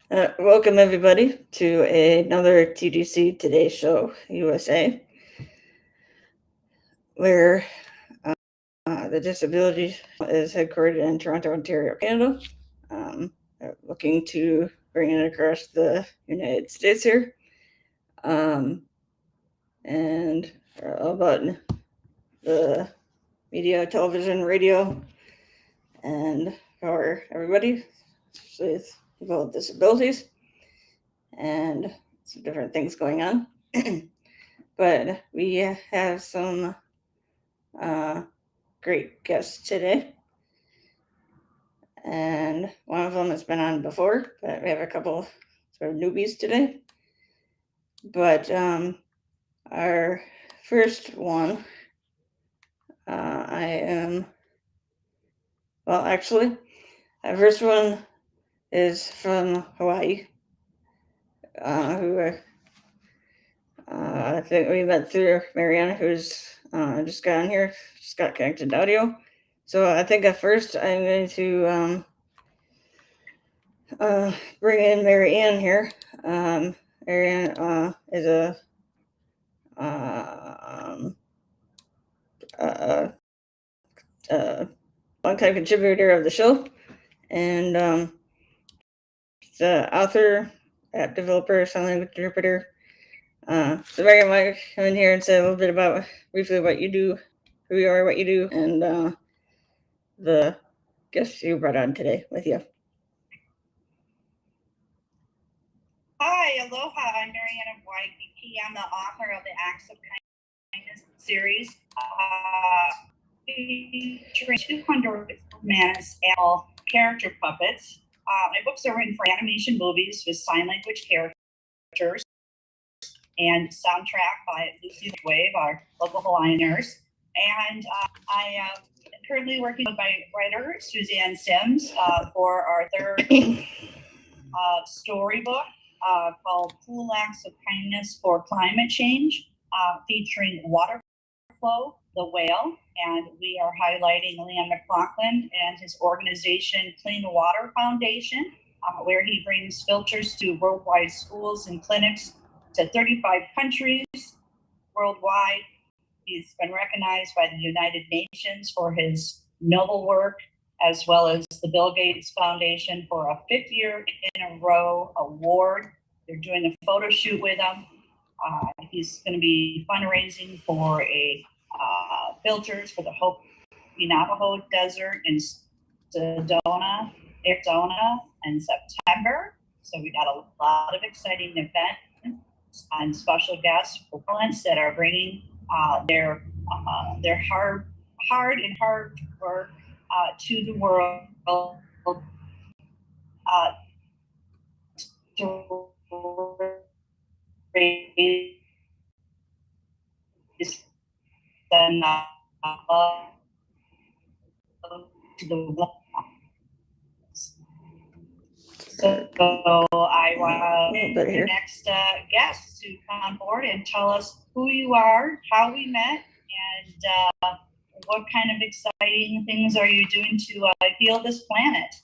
Welcome everybody to another TDC Today Show USA, where the disability is headquartered in Toronto, Ontario, Canada. Looking to bring it across the United States here, and all about the media, television, radio, and for everybody, especially with people with disabilities, and some different things going on. But we have some great guests today, and one of them has been on before, but we have a couple sort of newbies today. But our first one, our first one is from Hawaii, who I think we met through Mariana, who's just got on here, just got connected to audio. So I think at first I'm going to bring in Marianne here. Marianne is a longtime contributor of the show, and she's an author, app developer, sign language interpreter. So Marianne, might come in here and say a little bit about briefly what you do, who you are, what you do, and the guests you brought on today with you. Hi, aloha. I'm Mariana Waikiki. I'm the author of the Acts of Kindness series, featuring 200 Manus character puppets. My books are written for animation movies with sign language characters and soundtrack by Lucy Wave, our local Hawaiian nurse. And I am currently working with my writer, Suzanne Sims, for our third storybook called Cool Acts of Kindness for Climate Change, featuring Waterflow, the whale. And we are highlighting Liam McLaughlin and his organization, Clean Water Foundation, where he brings filters to worldwide schools and clinics to 35 countries worldwide. He's been recognized by the United Nations for his noble work, as well as the Bill Gates Foundation for a 5th year in a row award. They're doing a photo shoot with him. He's going to be fundraising for filters for the Hopi Navajo Desert in Sedona, Arizona in September. So we got a lot of exciting events and special guests that are bringing their hard work to the world to raise and to the world. So I want your next guest to come on board and tell us who you are, how we met, and what kind of exciting things are you doing to heal this planet?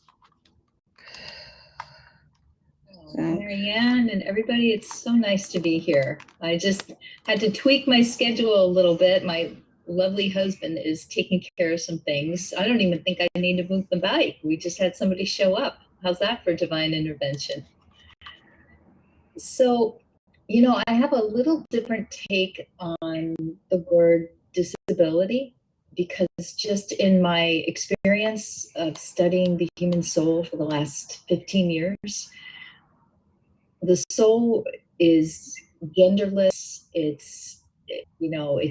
Marianne and everybody, it's so nice to be here. I just had to tweak my schedule a little bit. My lovely husband is taking care of some things. I don't even think I need to move the bike. We just had somebody show up. How's that for divine intervention? So, I have a little different take on the word disability, because just in my experience of studying the human soul for the last 15 years, the soul is genderless. It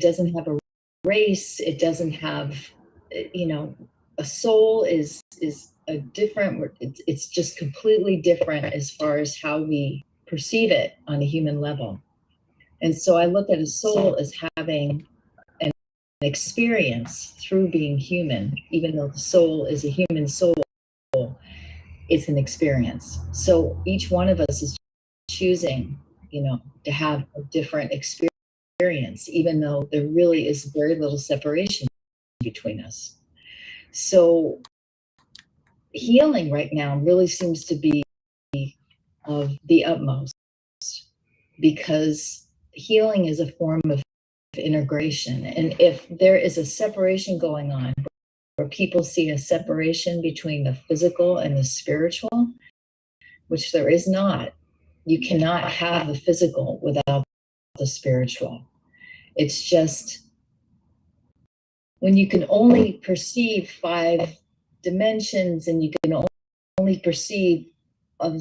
doesn't have a race. It doesn't have, a soul is a different, it's just completely different as far as how we perceive it on a human level. And so I look at a soul as having an experience through being human. Even though the soul is a human soul, it's an experience. So each one of us is choosing, to have a different experience, even though there really is very little separation between us. So healing right now really seems to be of the utmost, because healing is a form of integration. And if there is a separation going on, where people see a separation between the physical and the spiritual, which there is not, you cannot have the physical without the spiritual. It's just when you can only perceive 5 dimensions and you can only perceive a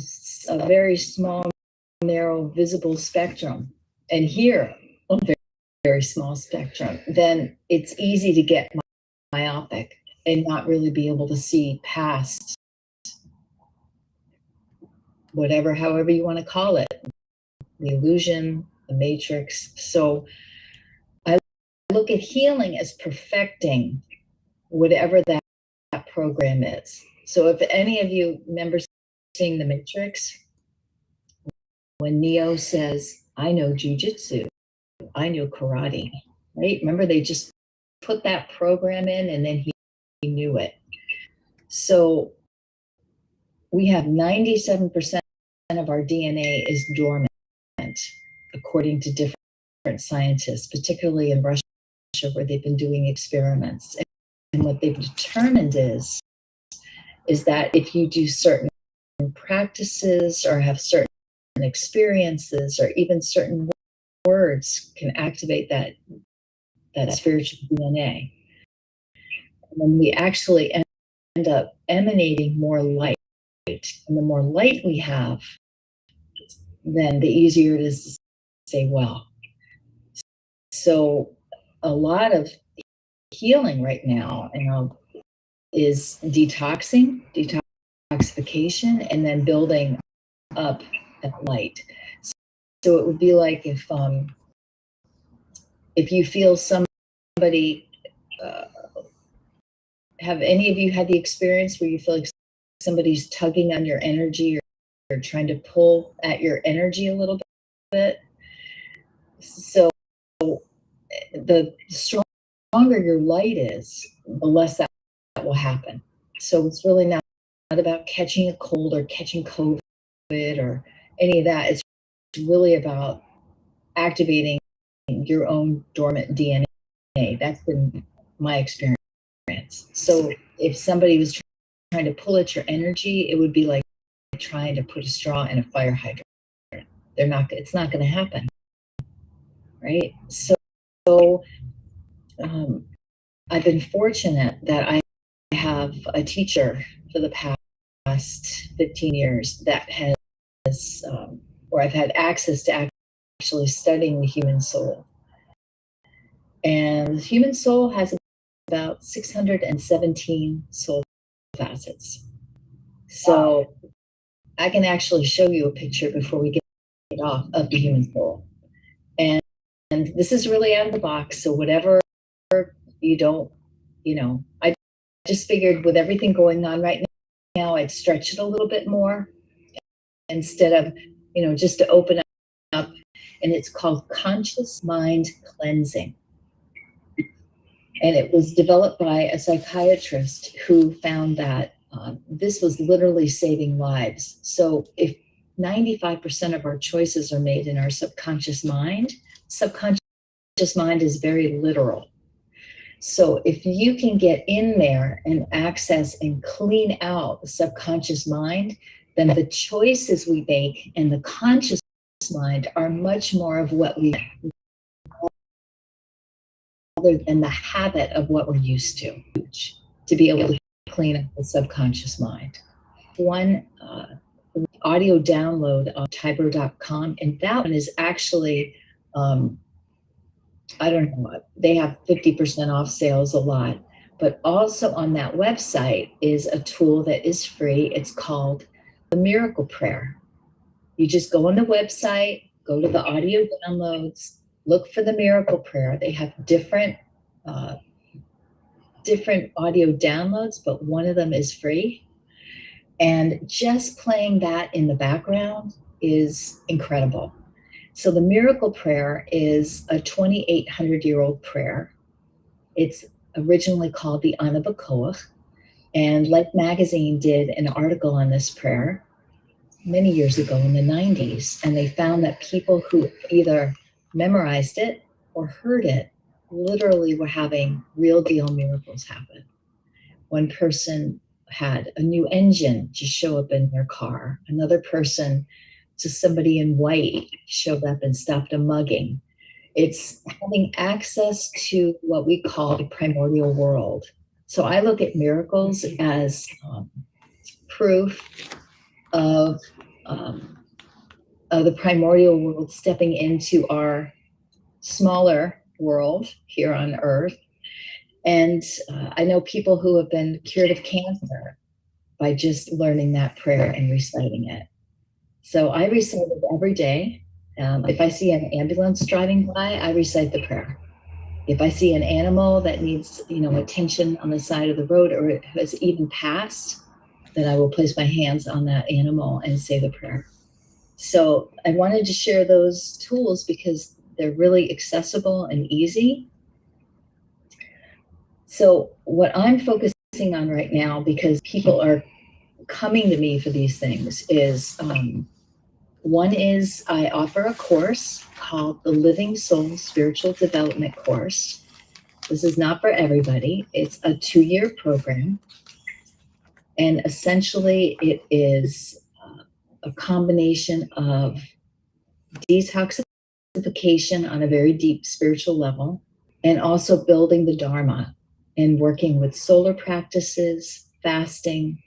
very small, narrow, visible spectrum and hear a very, very small spectrum, then it's easy to get myopic and not really be able to see past whatever, however you want to call it, the illusion, the matrix. So I look at healing as perfecting whatever that program is. So if any of you remember seeing the Matrix, when Neo says, I know jujitsu, I know karate, right? Remember, they just put that program in and then he knew it. So we have 97% of our DNA is dormant, according to different scientists, particularly in Russia, where they've been doing experiments. And what they've determined is that if you do certain practices or have certain experiences or even certain words can activate that spiritual DNA. And then we actually end up emanating more light. And the more light we have, then the easier it is to say well. So a lot of healing right now, is detoxification, and then building up that light. So it would be like if you feel somebody, have any of you had the experience where you feel like somebody's tugging on your energy or trying to pull at your energy a little bit? So the stronger your light is, the less that will happen. So it's really not about catching a cold or catching COVID or any of that. It's really about activating your own dormant DNA. That's been my experience. So if somebody was trying to pull at your energy, it would be like trying to put a straw in a fire hydrant. It's not going to happen, right? So I've been fortunate that I have a teacher for the past 15 years that has, where I've had access to actually studying the human soul. And the human soul has about 617 soul facets. So I can actually show you a picture before we get off of the human soul. And this is really out of the box. So whatever you don't, I just figured with everything going on right now, I'd stretch it a little bit more instead of, just to open up. And it's called conscious mind cleansing. And it was developed by a psychiatrist who found that this was literally saving lives. So if 95% of our choices are made in our subconscious mind is very literal. So if you can get in there and access and clean out the subconscious mind, then the choices we make in the conscious mind are much more of what we, other than the habit of what we're used to be able to clean up the subconscious mind. One audio download on Tiber.com, and that one is actually, I don't know, they have 50% off sales a lot, but also on that website is a tool that is free. It's called the Miracle Prayer. You just go on the website, go to the audio downloads, look for the Miracle Prayer. They have different audio downloads, but one of them is free. And just playing that in the background is incredible. So the Miracle Prayer is a 2,800-year-old prayer. It's originally called the Anabakoach, and Life Magazine did an article on this prayer. many years ago in the 90s, and they found that people who either memorized it or heard it literally were having real deal miracles happen. One person had a new engine just show up in their car. Another person, just somebody in white, showed up and stopped a mugging. It's having access to what we call the primordial world. So I look at miracles as proof of the primordial world stepping into our smaller world here on Earth. And I know people who have been cured of cancer by just learning that prayer and reciting it. So I recite it every day. If I see an ambulance driving by, I recite the prayer. If I see an animal that needs, attention on the side of the road or it has even passed, then I will place my hands on that animal and say the prayer. So I wanted to share those tools because they're really accessible and easy. So what I'm focusing on right now, because people are coming to me for these things, is one is I offer a course called the Living Soul Spiritual Development Course. This is not for everybody. It's a 2-year program. And essentially it is a combination of detoxification on a very deep spiritual level, and also building the Dharma and working with solar practices, fasting,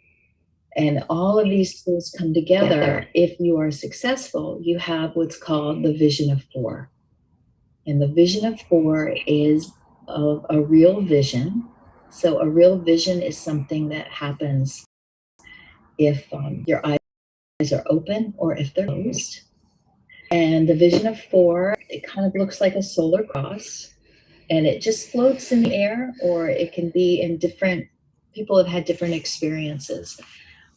and all of these tools come together. If you are successful, you have what's called the vision of 4. And the vision of 4 is a real vision. So a real vision is something that happens if your eyes are open or if they're closed. And the vision of 4, it kind of looks like a solar cross, and it just floats in the air, or it can be in different, people have had different experiences.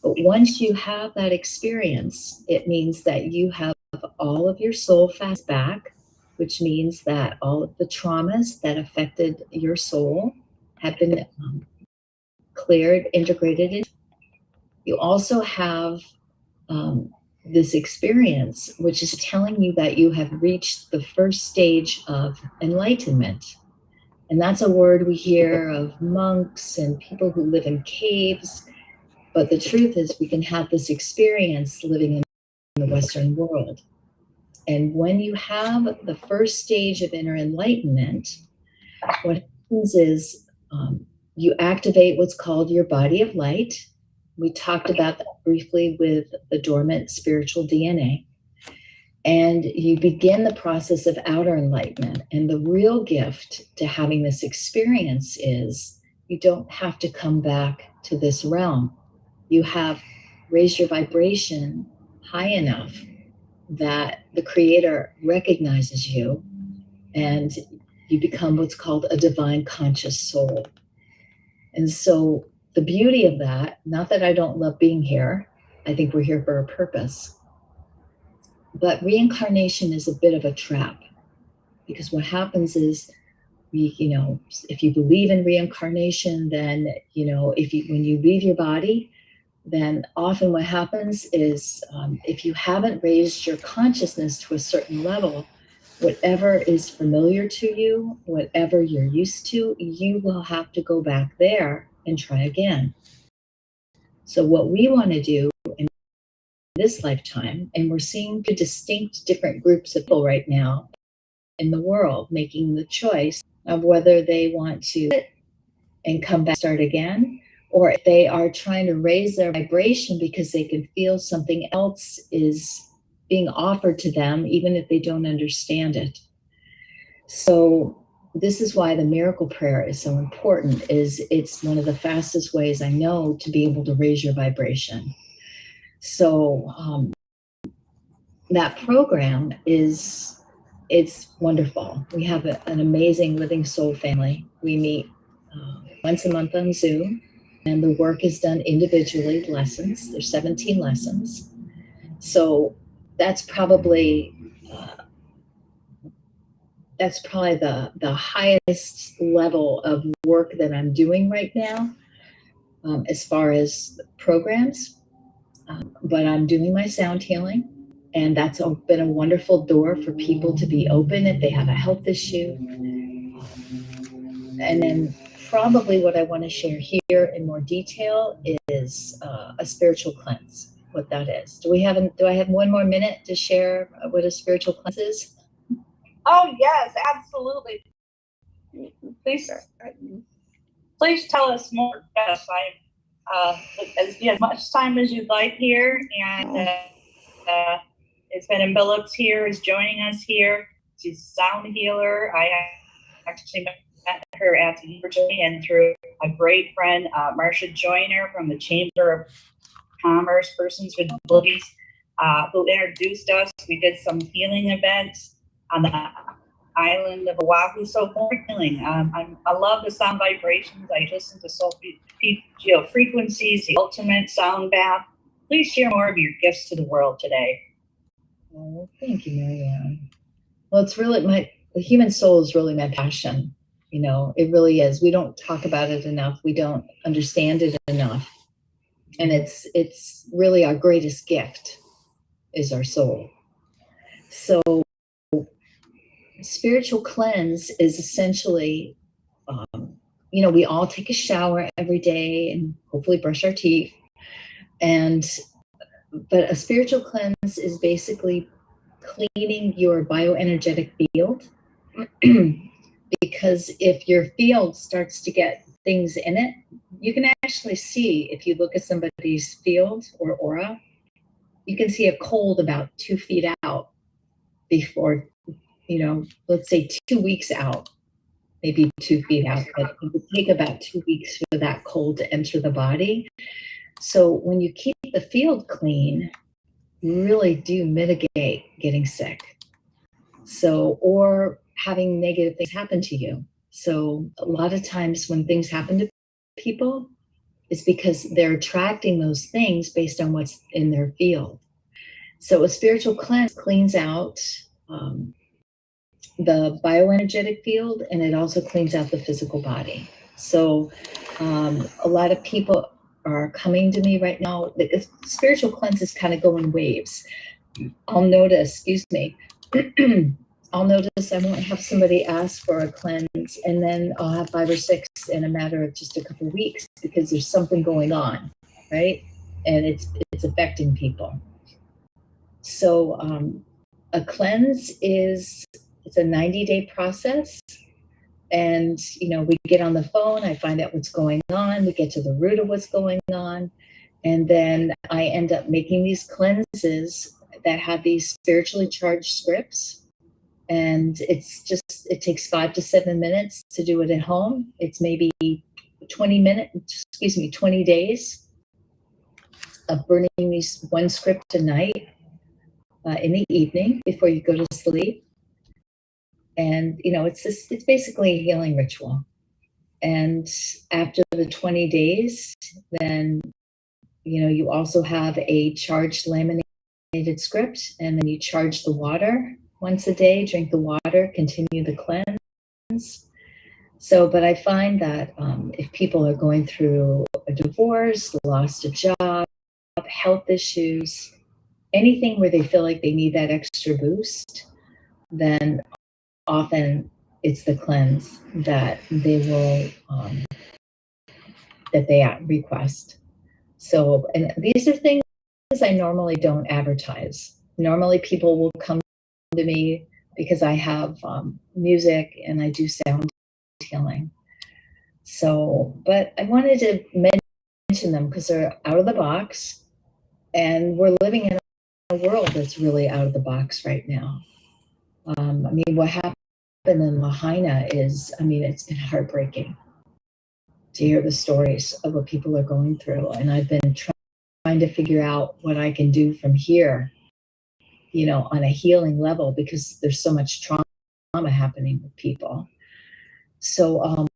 But once you have that experience, it means that you have all of your soul fast back, which means that all of the traumas that affected your soul have been cleared, integrated in. You also have this experience, which is telling you that you have reached the first stage of enlightenment. And that's a word we hear of monks and people who live in caves. But the truth is, we can have this experience living in the Western world. And when you have the first stage of inner enlightenment, what happens is you activate what's called your body of light. We talked about that briefly with the dormant spiritual DNA. And you begin the process of outer enlightenment. And the real gift to having this experience is you don't have to come back to this realm. You have raised your vibration high enough that the Creator recognizes you, and you become what's called a divine conscious soul. And so the beauty of that, not that I don't love being here, I think we're here for a purpose, but reincarnation is a bit of a trap, because what happens is if you believe in reincarnation, then, when you leave your body, then often what happens is if you haven't raised your consciousness to a certain level, whatever is familiar to you, whatever you're used to, you will have to go back there and try again. So what we want to do in this lifetime, and we're seeing two distinct different groups of people right now in the world making the choice of whether they want to and come back, start again, or if they are trying to raise their vibration because they can feel something else is being offered to them, even if they don't understand it. So this is why the miracle prayer is so important. It's one of the fastest ways I know to be able to raise your vibration. So that program it's wonderful. We have an amazing Living Soul family. We meet once a month on Zoom, and the work is done individually, lessons. There's 17 lessons. So that's probably the highest level of work that I'm doing right now as far as programs. But I'm doing my sound healing, and that's been a wonderful door for people to be open if they have a health issue. And then probably what I want to share here in more detail is a spiritual cleanse, what that is. Do I have 1 more minute to share what a spiritual cleanse is? Oh, yes, absolutely. Please tell us more. Yes, as much time as you'd like here, and it's been enveloped here, is joining us here. She's a sound healer. I actually met her at the university and through a great friend, Marcia Joyner from the Chamber of Commerce, Persons with Disabilities, who introduced us. We did some healing events on the island of Oahu, so more healing. I love the sound vibrations. I listen to frequencies, the ultimate sound bath. Please share more of your gifts to the world today. Oh, thank you, Marianne. Well, it's really the human soul is really my passion. You know, it really is. We don't talk about it enough. We don't understand it enough. And it's really our greatest gift is our soul. So spiritual cleanse is essentially, we all take a shower every day and hopefully brush our teeth. But a spiritual cleanse is basically cleaning your bioenergetic field. Because if your field starts to get things in it, you can actually see, if you look at somebody's field or aura, you can see a cold about 2 feet out before, let's say 2 weeks out, maybe 2 feet out, but it would take about 2 weeks for that cold to enter the body. So when you keep the field clean, you really do mitigate getting sick. Or having negative things happen to you. So a lot of times when things happen to people, it's because they're attracting those things based on what's in their field. So a spiritual cleanse cleans out the bioenergetic field, and it also cleans out the physical body. So a lot of people are coming to me right now. The spiritual cleanse is kind of go in waves. I'll notice I won't have somebody ask for a cleanse, and then I'll have 5 or 6 in a matter of just a couple of weeks because there's something going on, right? And it's affecting people. So a cleanse it's a 90-day process. And, we get on the phone, I find out what's going on, we get to the root of what's going on, and then I end up making these cleanses that have these spiritually charged scripts. And it takes 5 to 7 minutes to do it at home. It's maybe 20 days of burning these one script a night in the evening before you go to sleep. And, it's basically a healing ritual. And after the 20 days, then, you also have a charged laminated script, and then you charge the water once a day, drink the water, continue the cleanse. So, but I find that if people are going through a divorce, lost a job, health issues, anything where they feel like they need that extra boost, then often it's the cleanse that they will, that they request. So, and these are things I normally don't advertise. Normally people will come to me because I have music and I do sound healing. So, but I wanted to mention them because they're out of the box, and we're living in a world that's really out of the box right now. What happened in Lahaina is, it's been heartbreaking to hear the stories of what people are going through. And I've been trying to figure out what I can do from here, on a healing level, because there's so much trauma happening with people. So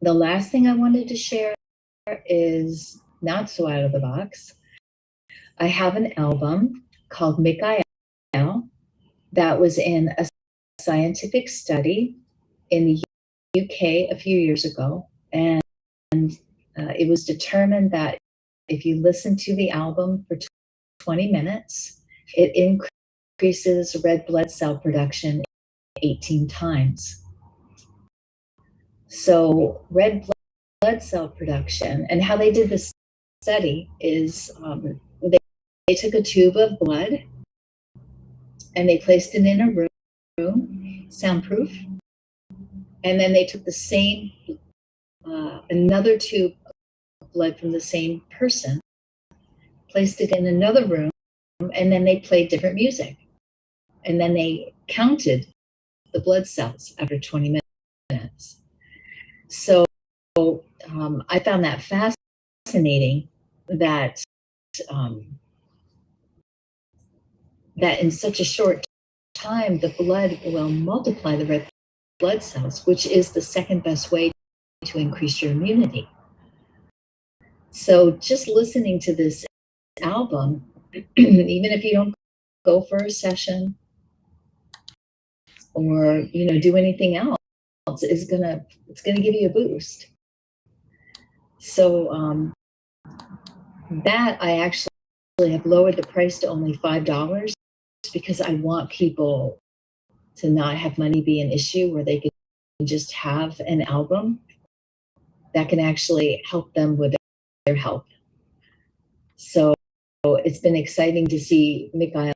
the last thing I wanted to share is not so out of the box. I have an album called Mikael that was in a scientific study in the UK a few years ago, and it was determined that if you listen to the album for 20 minutes, it increases red blood cell production 18 times. So red blood cell production, and how they did this study is they took a tube of blood and they placed it in a room, soundproof, and then they took the same, another tube of blood from the same person, placed it in another room, and then they played different music. And then they counted the blood cells after 20 minutes. So I found that fascinating that that in such a short time, the blood will multiply the red blood cells, which is the second best way to increase your immunity. So just listening to this album, even if you don't go for a session or do anything else, it's gonna give you a boost. So that I actually have lowered the price to only $5 because I want people to not have money be an issue, where they can just have an album that can actually help them with their health. So it's been exciting to see Mikhail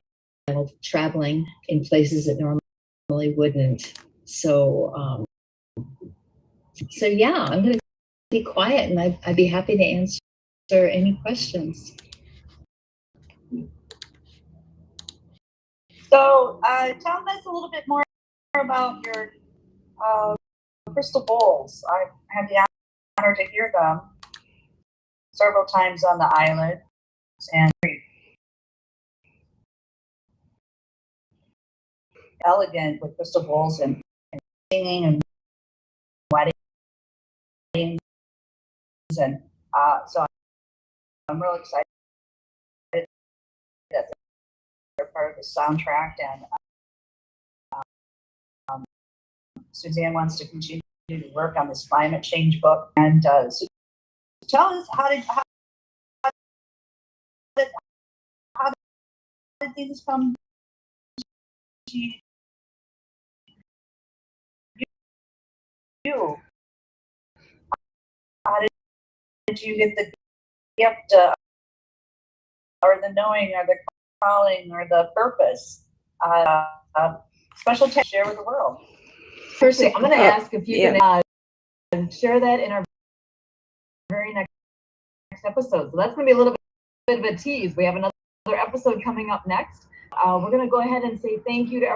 traveling in places that normally wouldn't. So yeah, I'm going to be quiet, and I'd be happy to answer any questions. So tell us a little bit more about your crystal bowls. I had the honor to hear them several times on the island, and elegant with crystal bowls and singing and weddings, and so I'm real excited that they're part of the soundtrack, and Suzanne wants to continue to work on this climate change book. And so tell us, how did things come to you? How did you get the gift or the knowing or the calling or the purpose? Special to share with the world. Firstly, I'm going to ask if you can share that in our very next episode. So that's going to be a little bit of a tease. We have another episode coming up next. We're going to go ahead and say thank you to